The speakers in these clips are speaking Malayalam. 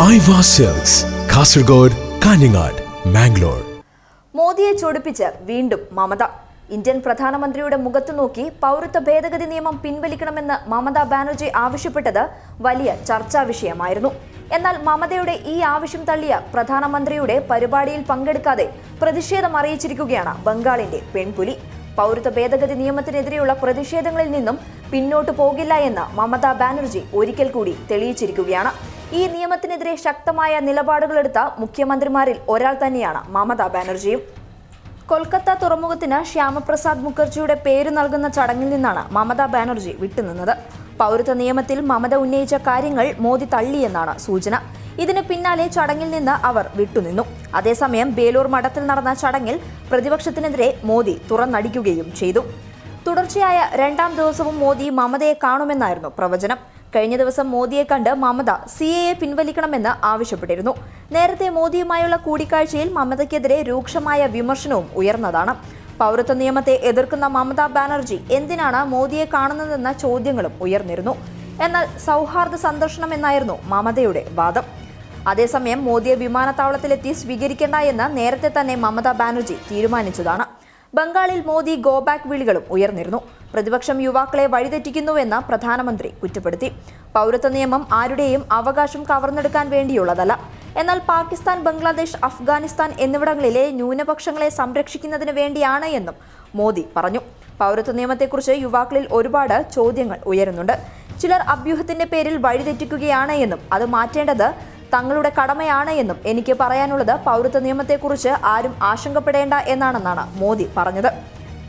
Aiwa silks, Kasaragod, Kanhangad, Mangalore. മോദിയെ ചൊടിപ്പിച്ച് വീണ്ടും മമത. ഇന്ത്യൻ പ്രധാനമന്ത്രിയുടെ മുഖത്തു നോക്കി പൗരത്വ ഭേദഗതി നിയമം പിൻവലിക്കണമെന്ന് മമതാ ബാനർജി ആവശ്യപ്പെട്ടത് വലിയ ചർച്ചാ വിഷയമായിരുന്നു. എന്നാൽ മമതയുടെ ഈ ആവശ്യം തള്ളിയ പ്രധാനമന്ത്രിയുടെ പരിപാടിയിൽ പങ്കെടുക്കാതെ പ്രതിഷേധം അറിയിച്ചിരിക്കുകയാണ് ബംഗാളിന്റെ പെൺപുലി. പൗരത്വ ഭേദഗതി നിയമത്തിനെതിരെയുള്ള പ്രതിഷേധങ്ങളിൽ നിന്നും പിന്നോട്ടു പോകില്ല എന്ന് മമതാ ബാനർജി ഒരിക്കൽ കൂടി തെളിയിച്ചിരിക്കുകയാണ്. ഈ നിയമത്തിനെതിരെ ശക്തമായ നിലപാടുകളെടുത്ത മുഖ്യമന്ത്രിമാരിൽ ഒരാൾ തന്നെയാണ് മമതാ ബാനർജിയും. കൊൽക്കത്ത തുറമുഖത്തിന് ശ്യാമപ്രസാദ് മുഖർജിയുടെ പേര് നൽകുന്ന ചടങ്ങിൽ നിന്നാണ് മമതാ ബാനർജി വിട്ടുനിന്നത്. പൗരത്വ നിയമത്തിൽ മമത ഉന്നയിച്ച കാര്യങ്ങൾ മോദി തള്ളിയെന്നാണ് സൂചന. ഇതിന് പിന്നാലെ ചടങ്ങിൽ നിന്ന് അവർ വിട്ടുനിന്നു. അതേസമയം ബേലൂർ മഠത്തിൽ നടന്ന ചടങ്ങിൽ പ്രതിപക്ഷത്തിനെതിരെ മോദി തുറന്നടിക്കുകയും ചെയ്തു. തുടർച്ചയായ രണ്ടാം ദിവസവും മോദി മമതയെ കാണുമെന്നായിരുന്നു പ്രവചനം. കഴിഞ്ഞ ദിവസം മോദിയെ കണ്ട് മമത CAA പിൻവലിക്കണമെന്ന് ആവശ്യപ്പെട്ടിരുന്നു. നേരത്തെ മോദിയുമായുള്ള കൂടിക്കാഴ്ചയിൽ മമതയ്ക്കെതിരെ രൂക്ഷമായ വിമർശനവും ഉയർന്നതാണ്. പൗരത്വ നിയമത്തെ എതിർക്കുന്ന മമതാ ബാനർജി എന്തിനാണ് മോദിയെ കാണുന്നതെന്ന ചോദ്യങ്ങളും ഉയർന്നിരുന്നു. എന്നാൽ സൗഹാർദ്ദ സന്ദർശനം എന്നായിരുന്നു മമതയുടെ വാദം. അതേസമയം മോദിയെ വിമാനത്താവളത്തിലെത്തി സ്വീകരിക്കേണ്ട എന്ന് നേരത്തെ തന്നെ മമതാ ബാനർജി തീരുമാനിച്ചതാണ്. ബംഗാളിൽ മോദി ഗോ ബാക്ക് വിളികളും ഉയർന്നിരുന്നു. പ്രതിപക്ഷം യുവാക്കളെ വഴിതെറ്റിക്കുന്നുവെന്ന് പ്രധാനമന്ത്രി കുറ്റപ്പെടുത്തി. പൗരത്വ നിയമം ആരുടെയും അവകാശം കവർന്നെടുക്കാൻ വേണ്ടിയുള്ളതല്ല. എന്നാൽ പാകിസ്ഥാൻ, ബംഗ്ലാദേശ്, അഫ്ഗാനിസ്ഥാൻ എന്നിവിടങ്ങളിലെ ന്യൂനപക്ഷങ്ങളെ സംരക്ഷിക്കുന്നതിന് വേണ്ടിയാണ് എന്നും മോദി പറഞ്ഞു. പൗരത്വ നിയമത്തെക്കുറിച്ച് യുവാക്കളിൽ ഒരുപാട് ചോദ്യങ്ങൾ ഉയരുന്നുണ്ട്. ചിലർ അഭ്യൂഹത്തിന്റെ പേരിൽ വഴിതെറ്റിക്കുകയാണ് എന്നും അത് മാറ്റേണ്ടത് തങ്ങളുടെ കടമയാണ് എന്നും എനിക്ക് പറയാനുള്ളത് പൗരത്വ നിയമത്തെക്കുറിച്ച് ആരും ആശങ്കപ്പെടേണ്ട എന്നാണെന്നാണ് മോദി പറഞ്ഞത്.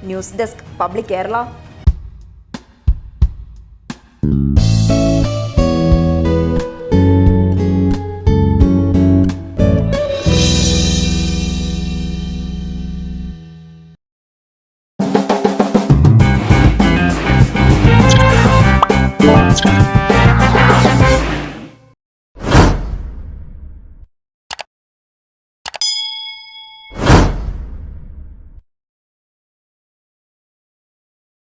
News desk, public Kerala.